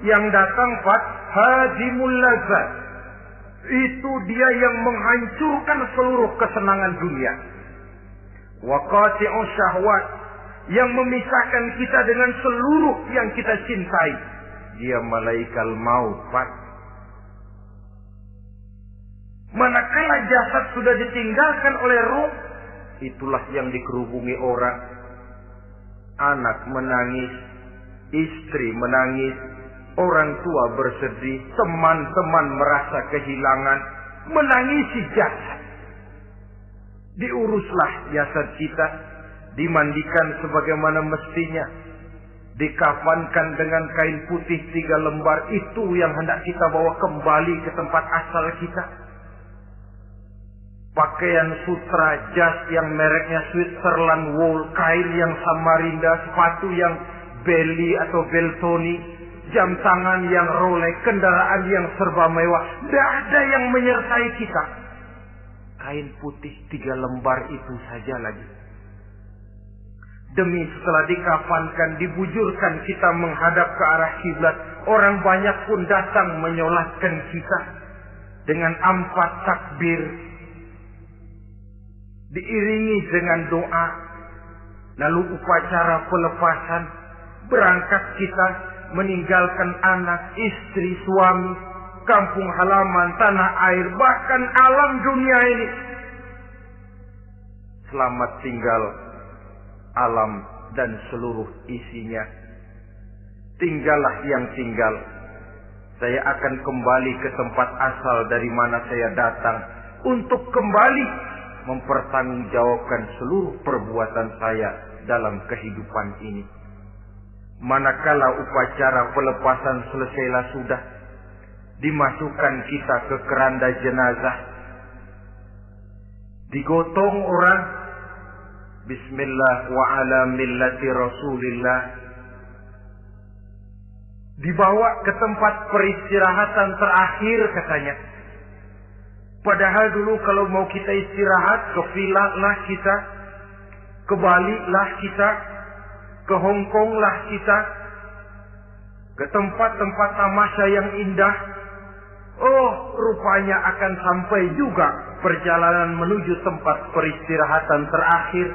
Yang datang hadimul lazat. Itu dia yang menghancurkan seluruh kesenangan dunia. Wa qati'u syahwat, yang memisahkan kita dengan seluruh yang kita cintai. Dia malaikat maut, Pak. Manakala jasad sudah ditinggalkan oleh ruh, itulah yang dikerubungi orang. Anak menangis, istri menangis, orang tua bersedih, teman-teman merasa kehilangan, menangisi jasad. Diuruslah jasad kita, dimandikan sebagaimana mestinya, dikafankan dengan kain putih 3 lembar, itu yang hendak kita bawa kembali ke tempat asal kita. Pakaian sutra, jas yang mereknya Switzerland wool, kain yang Samarinda, sepatu yang Belly atau Beltoni, jam tangan yang Rolex, kendaraan yang serba mewah, tidak ada yang menyertai kita. Kain putih 3 lembar itu saja lagi. Demi setelah dikafankan, dibujurkan kita menghadap ke arah kiblat, orang banyak pun datang menyolatkan kita dengan 4 takbir, diiringi dengan doa. Lalu upacara pelepasan, berangkat kita meninggalkan anak, istri, suami, kampung halaman, tanah air, bahkan alam dunia ini. Selamat tinggal alam dan seluruh isinya. Tinggallah yang tinggal. Saya akan kembali ke tempat asal dari mana saya datang, untuk kembali mempertanggungjawabkan seluruh perbuatan saya dalam kehidupan ini. Manakala upacara pelepasan selesailah sudah, dimasukkan kita ke keranda jenazah, digotong orang, bismillah wa ala millati rasulillah, dibawa ke tempat peristirahatan terakhir katanya. Padahal dulu kalau mau kita istirahat, ke villa lah kita, ke Bali lah kita, ke Hong Kong lah kita, ke tempat-tempat tamasya yang indah. Oh, rupanya akan sampai juga perjalanan menuju tempat peristirahatan terakhir,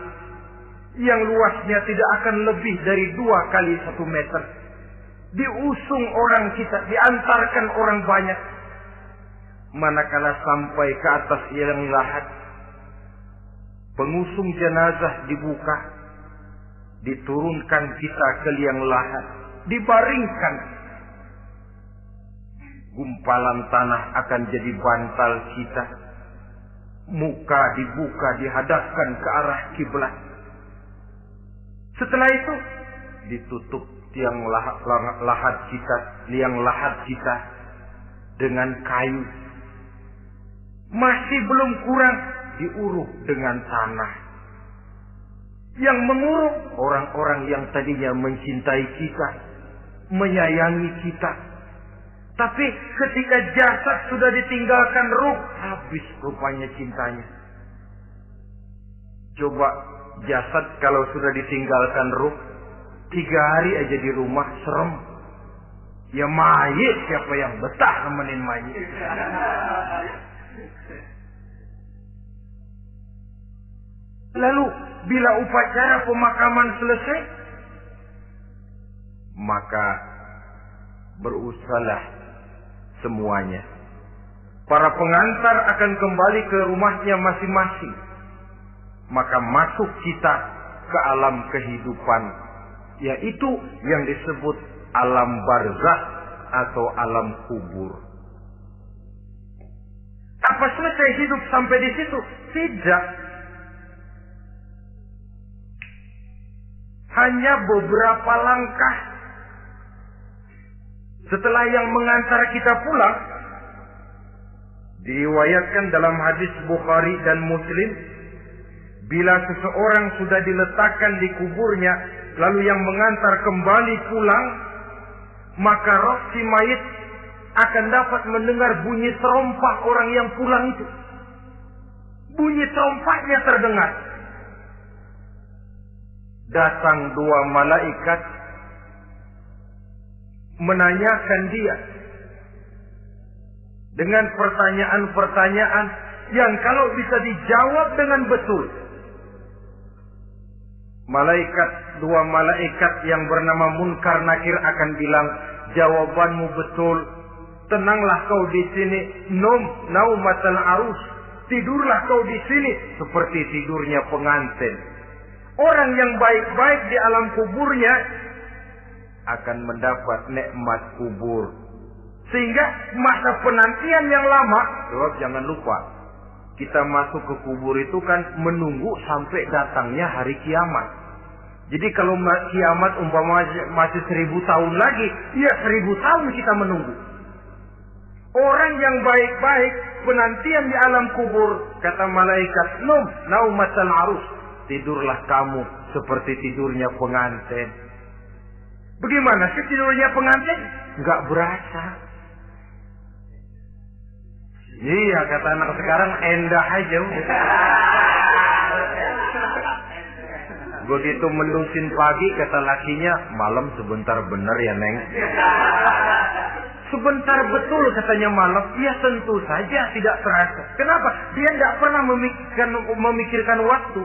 yang luasnya tidak akan lebih dari 2 kali 1 meter. Diusung orang kita, diantarkan orang banyak. Manakala sampai ke atas liang lahat, pengusung jenazah dibuka, diturunkan kita ke liang lahat, dibaringkan. Gumpalan tanah akan jadi bantal kita. Muka dibuka, dihadapkan ke arah kiblat. Setelah itu ditutup liang lahat kita dengan kayu. Masih belum kurang, diuruk dengan tanah. Yang menguruk orang-orang yang tadinya mencintai kita, menyayangi kita. Tapi ketika jasad sudah ditinggalkan ruh, habis rupanya cintanya. Coba jasad kalau sudah ditinggalkan ruh, 3 hari aja di rumah serem. Ya mayit, siapa yang betah nemenin mayit? Lalu bila upacara pemakaman selesai, maka berusahalah semuanya. Para pengantar akan kembali ke rumahnya masing-masing. Maka masuk kita ke alam kehidupan, yaitu yang disebut alam barzakh atau alam kubur. Apa selesai hidup sampai di situ? Tidak. Hanya beberapa langkah setelah yang mengantar kita pulang, diriwayatkan dalam hadis Bukhari dan Muslim, bila seseorang sudah diletakkan di kuburnya, lalu yang mengantar kembali pulang, maka roh si mayit akan dapat mendengar bunyi terompah orang yang pulang itu. Bunyi terompahnya terdengar. Datang 2 malaikat menanyakan dia dengan pertanyaan-pertanyaan yang kalau bisa dijawab dengan betul. Dua malaikat yang bernama Munkar Nakir akan bilang, jawabanmu betul. Tenanglah kau di sini, naumatal arus. Tidurlah kau di sini seperti tidurnya pengantin. Orang yang baik-baik di alam kuburnya akan mendapat nikmat kubur. Sehingga masa penantian yang lama, jangan lupa, kita masuk ke kubur itu kan menunggu sampai datangnya hari kiamat. Jadi kalau kiamat umpama masih 1000 tahun lagi, ya 1000 tahun kita menunggu. Orang yang baik-baik, penantian di alam kubur, kata malaikat, naumatal arus. Tidurlah kamu seperti tidurnya pengantin. Bagaimana sih tidurnya pengantin? Enggak berasa. Iya, kata anak sekarang, endah aja. Begitu mendusin pagi, kata lakinya, malam sebentar bener ya Neng. Sebentar betul katanya malam. Ya tentu saja tidak terasa. Kenapa? Dia tidak pernah memikirkan waktu.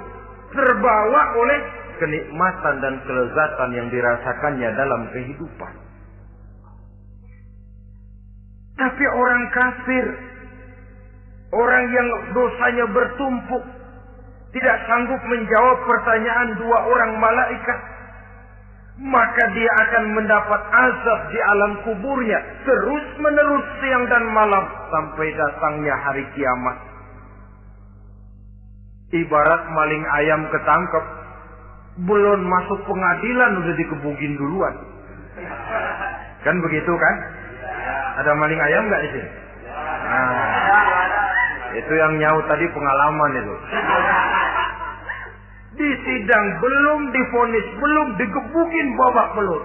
Terbawa oleh kenikmatan dan kelezatan yang dirasakannya dalam kehidupan. Tapi orang kafir, orang yang dosanya bertumpuk, tidak sanggup menjawab pertanyaan dua orang malaikat, maka dia akan mendapat azab di alam kuburnya terus menerus siang dan malam sampai datangnya hari kiamat. Ibarat maling ayam ketangkep, belum masuk pengadilan udah dikebukin duluan. Kan begitu kan? Ada maling ayam nggak di sini? Nah, itu yang nyaut tadi pengalaman itu. Di sidang belum divonis, belum digebukin babak belur.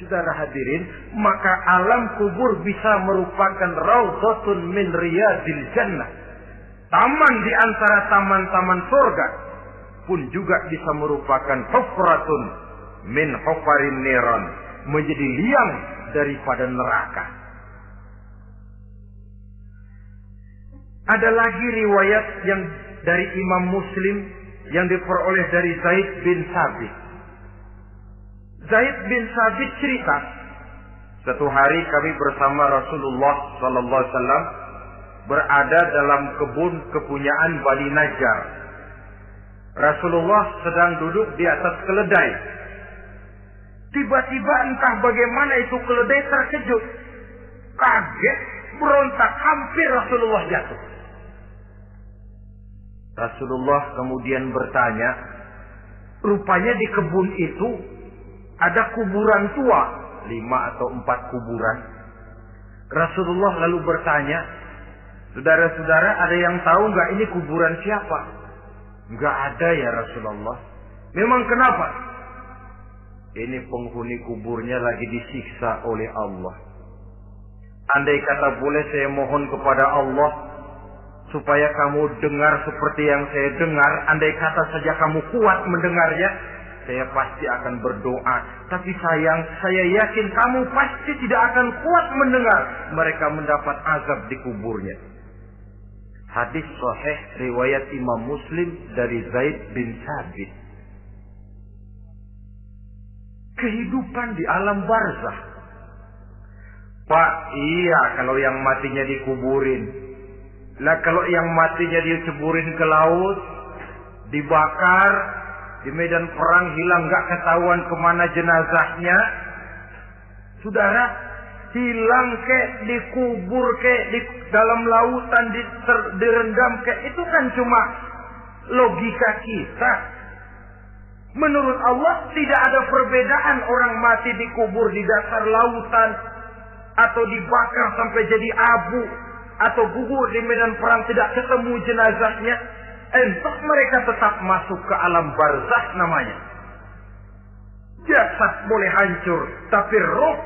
Saudara hadirin, maka alam kubur bisa merupakan raudhatun min riyadil jannah. Taman di antara taman-taman surga pun juga bisa merupakan hufratun min hufarin niran, menjadi liang daripada neraka. Ada lagi riwayat yang dari Imam Muslim yang diperoleh dari Zaid bin Sabit. Zaid bin Sabit cerita, satu hari kami bersama Rasulullah sallallahu alaihi wasallam berada dalam kebun kepunyaan Bani Najjar. Rasulullah sedang duduk di atas keledai. Tiba-tiba entah bagaimana itu keledai terkejut, kaget, berontak, hampir Rasulullah jatuh. Rasulullah kemudian bertanya, rupanya di kebun itu ada kuburan tua, 5 atau 4 kuburan. Rasulullah lalu bertanya, saudara-saudara ada yang tahu nggak ini kuburan siapa? Nggak ada ya Rasulullah. Memang kenapa? Ini penghuni kuburnya lagi disiksa oleh Allah. Andai kata boleh saya mohon kepada Allah supaya kamu dengar seperti yang saya dengar, andai kata saja kamu kuat mendengarnya, saya pasti akan berdoa. Tapi sayang, saya yakin kamu pasti tidak akan kuat mendengar mereka mendapat azab di kuburnya. Hadis sahih riwayat Imam Muslim dari Zaid bin Sabit. Kehidupan di alam barzakh. Pak, iya kalau yang matinya dikuburin. Lah kalau yang matinya diceburin ke laut, dibakar, di medan perang hilang gak ketahuan kemana jenazahnya. Saudara, hilang kek, dikubur kek, di dalam lautan direndam kek, itu kan cuma logika kita. Menurut Allah tidak ada perbedaan orang mati dikubur di dasar lautan atau dibakar sampai jadi abu atau gugur di medan perang tidak ketemu jenazahnya. Entah mereka tetap masuk ke alam barzakh namanya. Jasad boleh hancur, tapi roh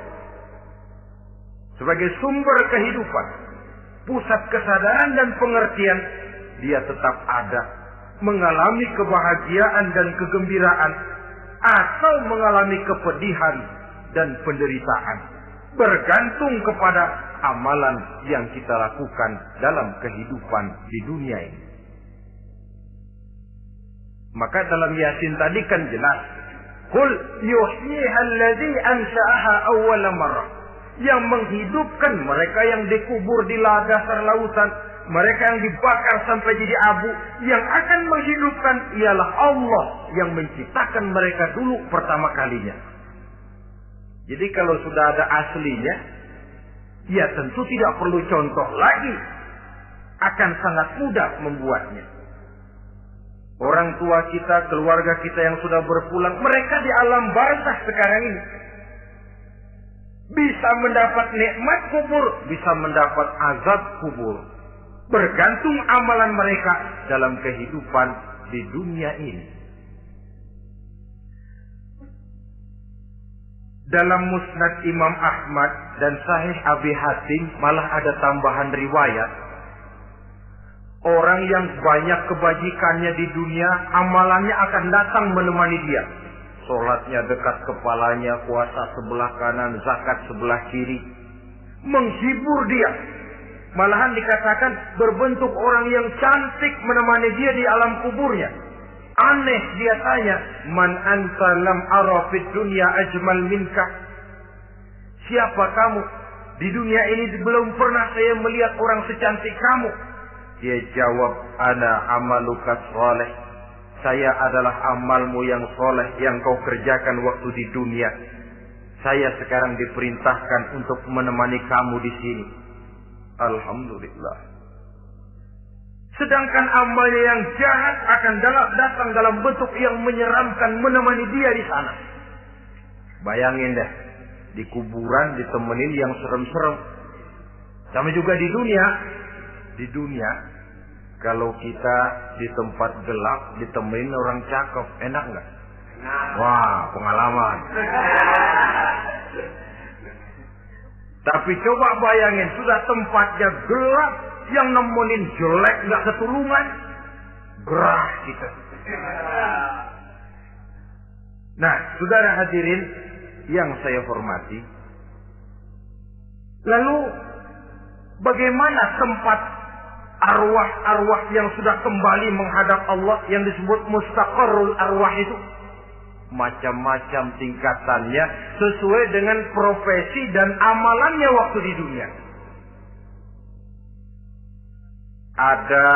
sebagai sumber kehidupan, pusat kesadaran dan pengertian, dia tetap ada, mengalami kebahagiaan dan kegembiraan atau mengalami kepedihan dan penderitaan, bergantung kepada amalan yang kita lakukan dalam kehidupan di dunia ini. Maka dalam Yasin tadi kan jelas, qul yuhyiha alladzi ansha'aha awwala marrah. Yang menghidupkan mereka yang dikubur di dasar lautan, mereka yang dibakar sampai jadi abu, yang akan menghidupkan ialah Allah yang menciptakan mereka dulu pertama kalinya. Jadi kalau sudah ada aslinya, ya tentu tidak perlu contoh lagi, akan sangat mudah membuatnya. Orang tua kita, keluarga kita yang sudah berpulang, mereka di alam barzah sekarang ini. Bisa mendapat nikmat kubur, bisa mendapat azab kubur. Bergantung amalan mereka dalam kehidupan di dunia ini. Dalam Musnad Imam Ahmad dan Sahih Abi Hatim malah ada tambahan riwayat. Orang yang banyak kebajikannya di dunia, amalannya akan datang menemani dia. Sholatnya dekat kepalanya, puasa sebelah kanan, zakat sebelah kiri. Menghibur dia. Malahan dikatakan berbentuk orang yang cantik menemani dia di alam kuburnya. Aneh dia tanya, man anta lam ara fid dunya ajmal minka? Siapa kamu? Di dunia ini belum pernah saya melihat orang secantik kamu. Dia jawab, ana amaluka sholeh. Saya adalah amalmu yang soleh yang kau kerjakan waktu di dunia. Saya sekarang diperintahkan untuk menemani kamu di sini. Alhamdulillah. Sedangkan amalnya yang jahat akan datang dalam bentuk yang menyeramkan menemani dia di sana. Bayangin deh, di kuburan ditemenin yang serem-serem. Sama juga di dunia. Di dunia, kalau kita di tempat gelap ditemenin orang cakep, enak nggak? Wah, pengalaman. Tapi coba bayangin, sudah tempatnya gelap, yang nemenin jelek nggak ketulungan, gerah kita. Nah, saudara hadirin yang saya hormati, lalu bagaimana tempat arwah-arwah yang sudah kembali menghadap Allah yang disebut mustaqarrul arwah itu? Macam-macam tingkatannya sesuai dengan profesi dan amalannya waktu di dunia. Ada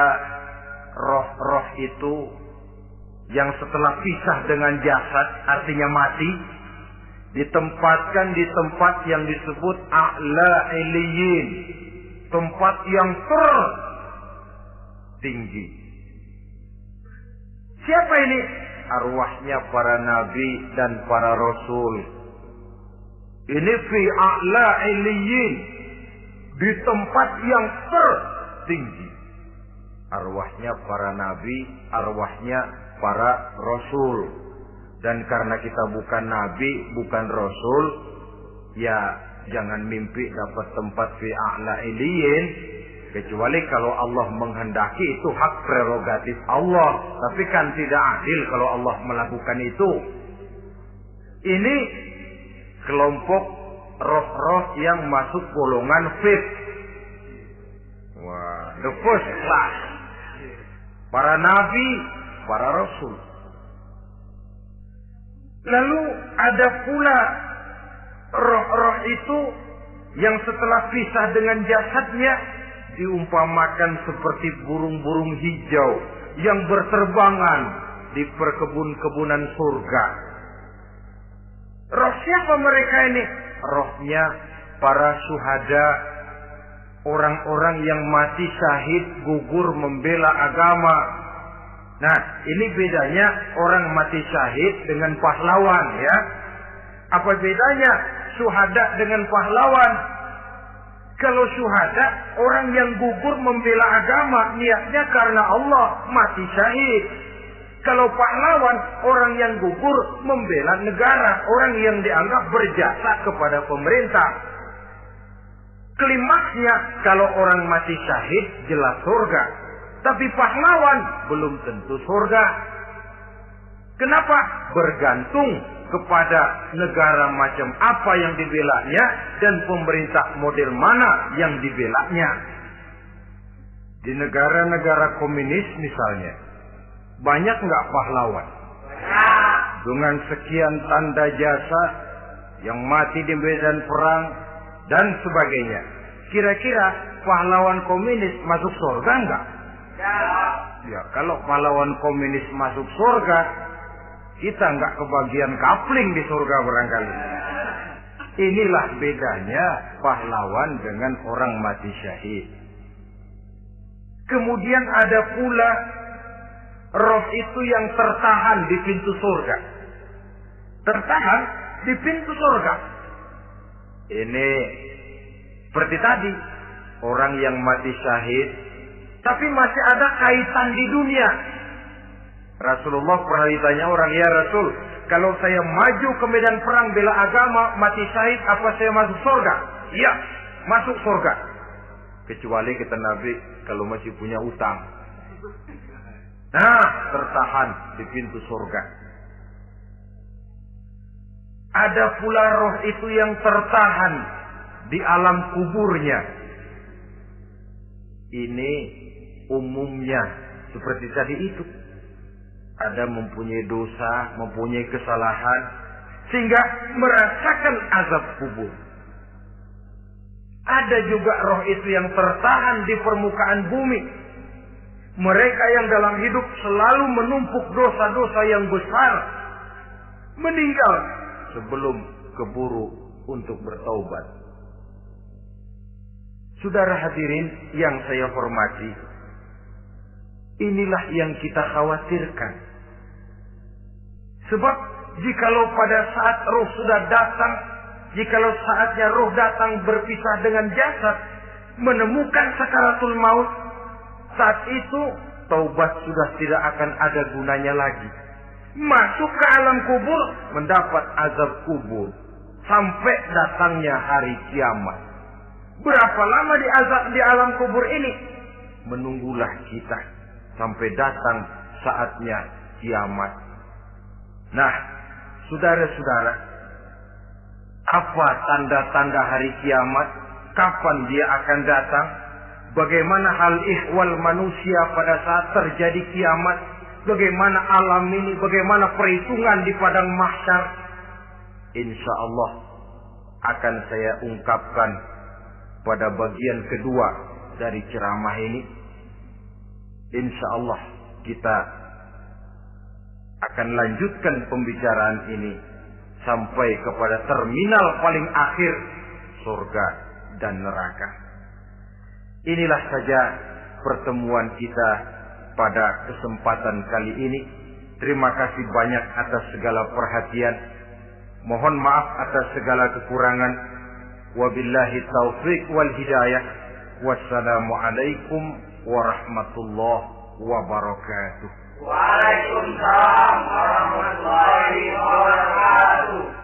roh-roh itu yang setelah pisah dengan jasad, artinya mati, ditempatkan di tempat yang disebut a'la iliyin, tempat yang tertinggi. Siapa ini? Arwahnya para nabi dan para rasul. Ini fi a'la iliyin, di tempat yang tertinggi. Arwahnya para nabi, arwahnya para rasul. Dan karena kita bukan nabi, bukan rasul, ya jangan mimpi dapat tempat fi a'la iliyin. Kecuali kalau Allah menghendaki, itu hak prerogatif Allah. Tapi kan tidak adil kalau Allah melakukan itu. Ini kelompok roh-roh yang masuk golongan VIP. Wah, the first class. Para nabi, para rasul. Lalu ada pula roh-roh itu yang setelah pisah dengan jasadnya diumpamakan seperti burung-burung hijau yang berterbangan di perkebun-kebunan surga. Roh siapa mereka ini? Rohnya para syuhada, orang-orang yang mati syahid gugur membela agama. Nah, ini bedanya orang mati syahid dengan pahlawan, ya. Apa bedanya syuhada dengan pahlawan? Kalau syuhada, orang yang gugur membela agama, niatnya karena Allah, mati syahid. Kalau pahlawan, orang yang gugur membela negara, orang yang dianggap berjasa kepada pemerintah. Klimaksnya, kalau orang mati syahid, jelas surga. Tapi pahlawan, belum tentu surga. Kenapa? Bergantung kepada negara macam apa yang dibelanya dan pemerintah model mana yang dibelanya. Di negara-negara komunis misalnya, banyak nggak pahlawan? Dengan sekian tanda jasa yang mati di medan perang dan sebagainya. Kira-kira pahlawan komunis masuk surga nggak? Ya, kalau pahlawan komunis masuk surga, kita nggak kebagian kapling di surga barangkali. Inilah bedanya pahlawan dengan orang mati syahid. Kemudian ada pula Roh itu yang tertahan di pintu surga. Tertahan di pintu surga. Ini seperti tadi, orang yang mati syahid, tapi masih ada kaitan di dunia. Rasulullah pernah ditanya orang, ya Rasul, kalau saya maju ke medan perang bela agama, mati syahid, apa saya masuk surga? Iya, masuk surga. Kecuali kata Nabi, kalau masih punya utang. Nah, tertahan di pintu surga. Ada pula roh itu yang tertahan di alam kuburnya. Ini umumnya seperti tadi itu. Ada mempunyai dosa, mempunyai kesalahan, sehingga merasakan azab kubur. Ada juga roh itu yang tertahan di permukaan bumi. Mereka yang dalam hidup selalu menumpuk dosa-dosa yang besar, meninggal sebelum keburu untuk bertaubat. Saudara hadirin yang saya hormati, inilah yang kita khawatirkan. Sebab jikalau pada saat roh sudah datang, jikalau saatnya roh datang berpisah dengan jasad, menemukan sakaratul maut, saat itu taubat sudah tidak akan ada gunanya lagi. Masuk ke alam kubur, mendapat azab kubur, sampai datangnya hari kiamat. Berapa lama di alam kubur ini? Menunggulah kita sampai datang saatnya kiamat. Nah, saudara-saudara, apa tanda-tanda hari kiamat? Kapan dia akan datang? Bagaimana hal ihwal manusia pada saat terjadi kiamat? Bagaimana alam ini? Bagaimana perhitungan di padang mahsyar? Insya Allah akan saya ungkapkan pada bagian kedua dari ceramah ini. Insya Allah kita akan lanjutkan pembicaraan ini sampai kepada terminal paling akhir, surga dan neraka. Inilah saja pertemuan kita pada kesempatan kali ini. Terima kasih banyak atas segala perhatian. Mohon maaf atas segala kekurangan. Wabillahi taufiq wal hidayah. Wassalamualaikum warahmatullahi wabarakatuh. Waalaikumsalam warahmatullahi wabarakatuh.